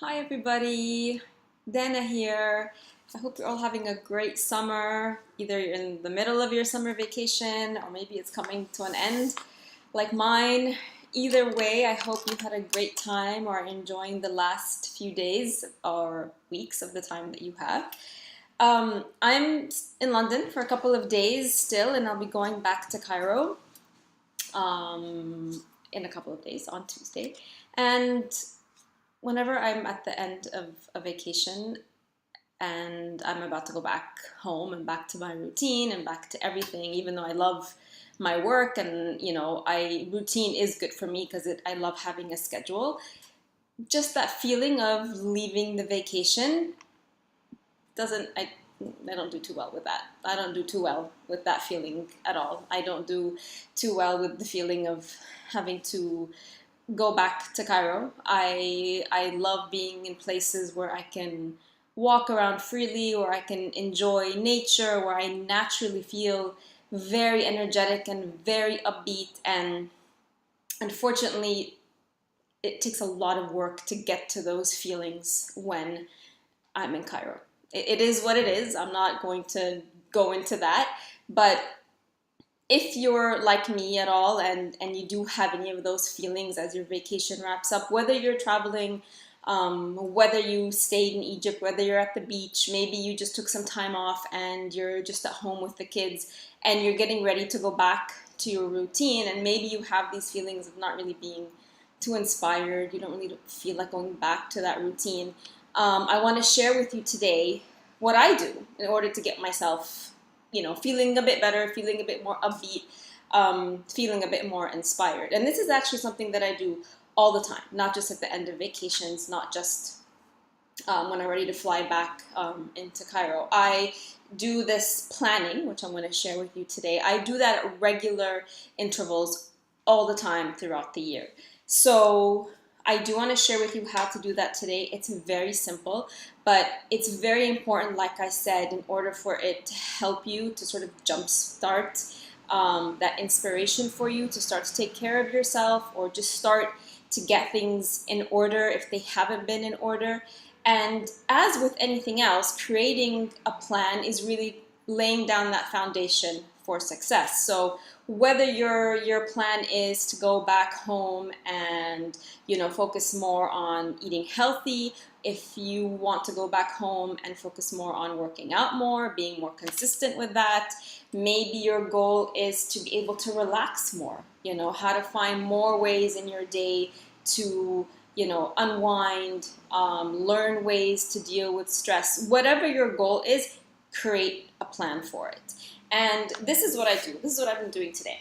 Hi everybody, Dana here. I hope you're all having a great summer. Either you're in the middle of your summer vacation or maybe it's coming to an end like mine. Either way, I hope you had a great time or are enjoying the last few days or weeks of the time that you have. I'm in London for a couple of days still, and I'll be going back to Cairo in a couple of days on Tuesday. And whenever I'm at the end of a vacation and I'm about to go back home and back to my routine and back to everything, even though I love my work and I routine is good for me because I love having a schedule. Just that feeling of leaving the vacation doesn't I don't do too well with that. I don't do too well with that feeling at all. I don't do too well with the feeling of having to go back to Cairo. I love being in places where I can walk around freely, where I can enjoy nature, where I naturally feel very energetic and very upbeat. And unfortunately, it takes a lot of work to get to those feelings when I'm in Cairo. It is what it is. I'm not going to go into that. But if you're like me at all and you do have any of those feelings as your vacation wraps up, whether you're traveling, whether you stayed in Egypt, whether you're at the beach, maybe you just took some time off and you're just at home with the kids and you're getting ready to go back to your routine, and maybe you have these feelings of not really being too inspired, you don't really feel like going back to that routine. I want to share with you today what I do in order to get myself feeling a bit better, feeling a bit more upbeat, feeling a bit more inspired. And this is actually something that I do all the time, not just at the end of vacations, not just when I'm ready to fly back into Cairo. I do this planning, which I'm going to share with you today. I do that at regular intervals all the time throughout the year. So I do want to share with you how to do that today. It's very simple, but it's very important, like I said, in order for it to help you to sort of jumpstart that inspiration for you to start to take care of yourself or just start to get things in order if they haven't been in order. And as with anything else, creating a plan is really laying down that foundation for success. So whether your plan is to go back home and focus more on eating healthy, if you want to go back home and focus more on working out more, being more consistent with that, maybe your goal is to be able to relax more, how to find more ways in your day to unwind, learn ways to deal with stress. Whatever your goal is, create a plan for it. And this is what I do. This is what I've been doing today.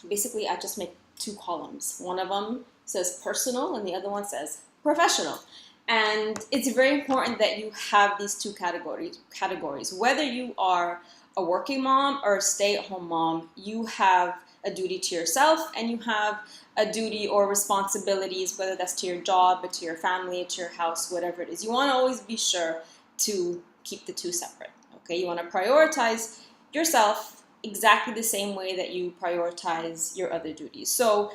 Basically, I just make two columns. One of them says personal and the other one says professional. And it's very important that you have these two categories. Whether you are a working mom or a stay-at-home mom, you have a duty to yourself and you have a duty or responsibilities, whether that's to your job, or to your family, or to your house, whatever it is. You want to always be sure to keep the two separate. Okay, you want to prioritize yourself exactly the same way that you prioritize your other duties. So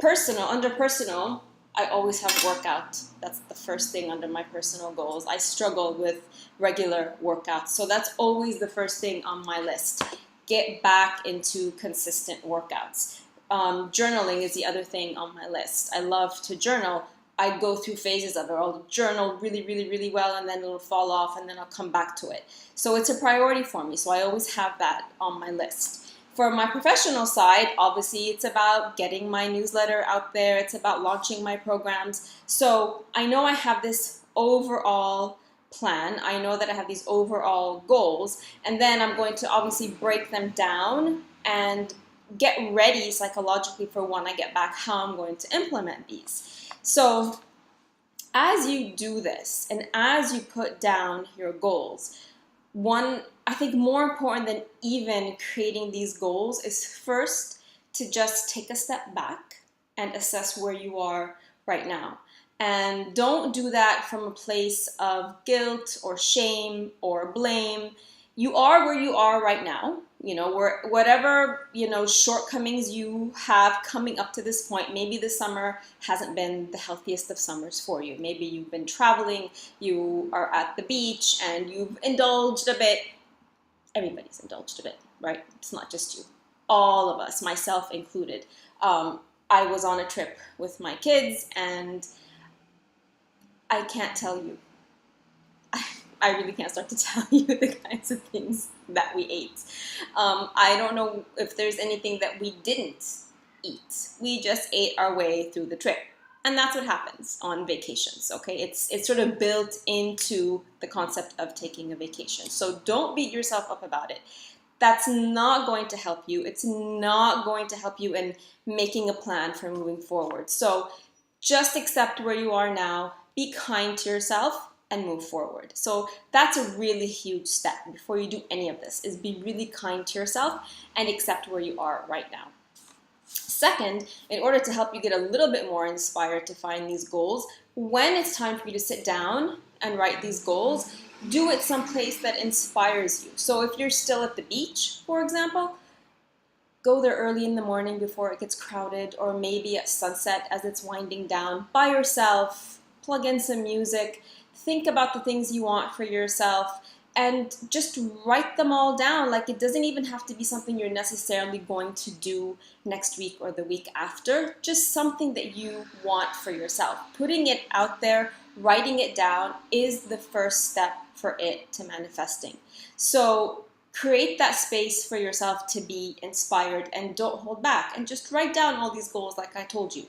under personal, I always have workout. That's the first thing under my personal goals. I struggle with regular workouts. So that's always the first thing on my list. Get back into consistent workouts. Journaling is the other thing on my list. I love to journal. I go through phases of it. I'll journal really, really, really well, and then it'll fall off, and then I'll come back to it. So it's a priority for me. So I always have that on my list. For my professional side, obviously, it's about getting my newsletter out there. It's about launching my programs. So I know I have this overall plan. I know that I have these overall goals, and then I'm going to obviously break them down and get ready psychologically for when I get back how I'm going to implement these. So as you do this and as you put down your goals, one, I think more important than even creating these goals is first to just take a step back and assess where you are right now. And don't do that from a place of guilt or shame or blame. you are where you are right now, where whatever, shortcomings you have coming up to this point. Maybe the summer hasn't been the healthiest of summers for you. Maybe you've been traveling, you are at the beach, and you've indulged a bit. Everybody's indulged a bit, right? It's not just you. All of us, myself included. I was on a trip with my kids, and I can't tell you. I really can't start to tell you the kinds of things that we ate. I don't know if there's anything that we didn't eat. We just ate our way through the trip. And that's what happens on vacations, okay? It's sort of built into the concept of taking a vacation. So don't beat yourself up about it. That's not going to help you. It's not going to help you in making a plan for moving forward. So just accept where you are now, be kind to yourself, and move forward. So that's a really huge step before you do any of this, is be really kind to yourself and accept where you are right now. Second, in order to help you get a little bit more inspired to find these goals, when it's time for you to sit down and write these goals, do it someplace that inspires you. So if you're still at the beach, for example, go there early in the morning before it gets crowded, or maybe at sunset as it's winding down by yourself, plug in some music, think about the things you want for yourself, and just write them all down. Like, it doesn't even have to be something you're necessarily going to do next week or the week after, just something that you want for yourself. Putting it out there, writing it down is the first step for it to manifesting. So create that space for yourself to be inspired, and don't hold back, and just write down all these goals like I told you.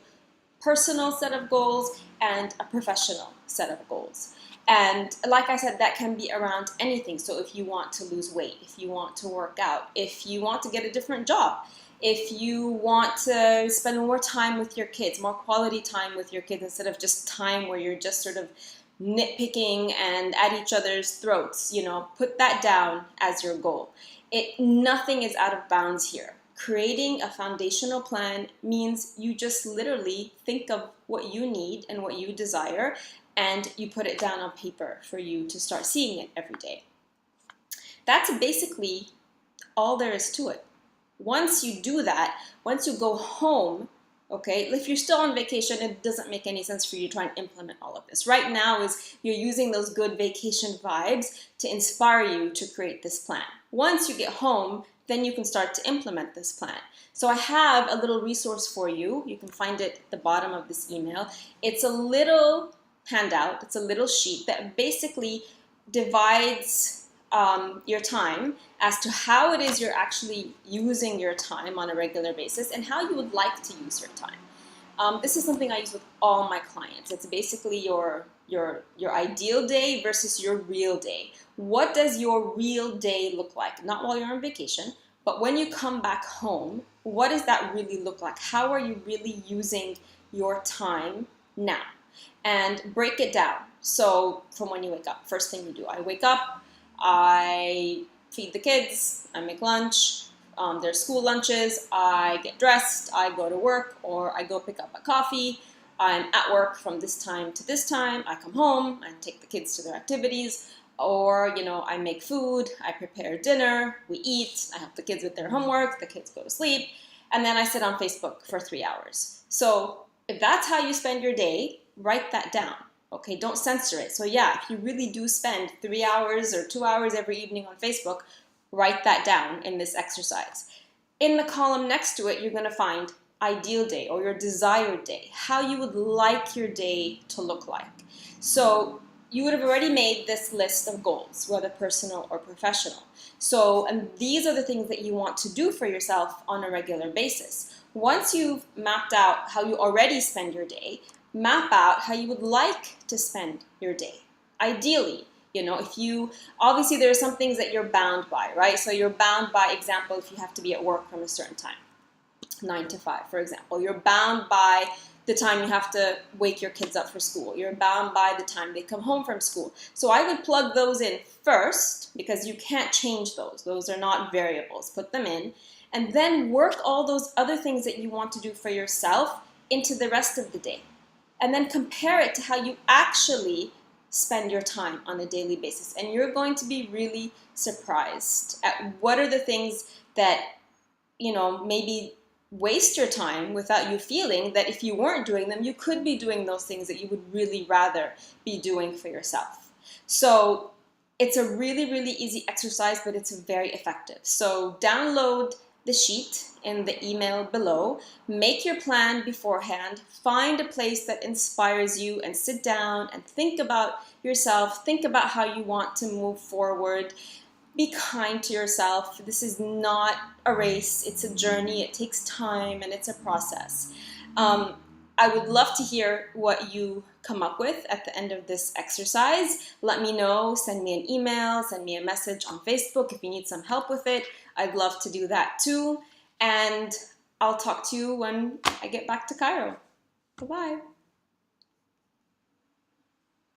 Personal set of goals and a professional set of goals. And like I said, that can be around anything. So if you want to lose weight, if you want to work out, if you want to get a different job, if you want to spend more time with your kids, more quality time with your kids, instead of just time where you're just sort of nitpicking and at each other's throats, put that down as your goal. Nothing is out of bounds here. Creating a foundational plan means you just literally think of what you need and what you desire, and you put it down on paper for you to start seeing it every day. That's basically all there is to it. Once you do that, once you go home, okay, if you're still on vacation, it doesn't make any sense for you to try and implement all of this. Right now is you're using those good vacation vibes to inspire you to create this plan. Once you get home, then you can start to implement this plan. So I have a little resource for you. You can find it at the bottom of this email. It's a little handout. It's a little sheet that basically divides your time as to how it is you're actually using your time on a regular basis and how you would like to use your time. This is something I use with all my clients. It's basically your ideal day versus your real day. What does your real day look like? Not while you're on vacation, but when you come back home, what does that really look like? How are you really using your time now? And break it down. So from when you wake up, first thing you do, I wake up, I feed the kids, I make lunch, their school lunches, I get dressed, I go to work, or I go pick up a coffee. I'm at work from this time to this time. I come home, I take the kids to their activities, or, I make food, I prepare dinner, we eat, I help the kids with their homework, the kids go to sleep, and then I sit on Facebook for 3 hours. So if that's how you spend your day, write that down. Okay, don't censor it. So yeah, if you really do spend 3 hours or 2 hours every evening on Facebook, write that down in this exercise. In the column next to it, you're going to find ideal day or your desired day, how you would like your day to look like. So you would have already made this list of goals, whether personal or professional. So, and these are the things that you want to do for yourself on a regular basis. Once you've mapped out how you already spend your day, map out how you would like to spend your day. Ideally, if you, obviously there are some things that you're bound by, right? So you're bound by, example, if you have to be at work from a certain time, 9 to 5, for example. You're bound by the time you have to wake your kids up for school. You're bound by the time they come home from school. So I would plug those in first, because you can't change those. Those are not variables. Put them in, and then work all those other things that you want to do for yourself into the rest of the day. And then compare it to how you actually spend your time on a daily basis. And you're going to be really surprised at what are the things that, maybe waste your time without you feeling that if you weren't doing them, you could be doing those things that you would really rather be doing for yourself. So it's a really, really easy exercise, but it's very effective. So download the sheet in the email below, make your plan beforehand, find a place that inspires you and sit down and think about yourself, think about how you want to move forward. Be kind to yourself. This is not a race, it's a journey, it takes time and it's a process. I would love to hear what you come up with at the end of this exercise. Let me know, send me an email, send me a message on Facebook if you need some help with it. I'd love to do that too. And I'll talk to you when I get back to Cairo. Bye-bye.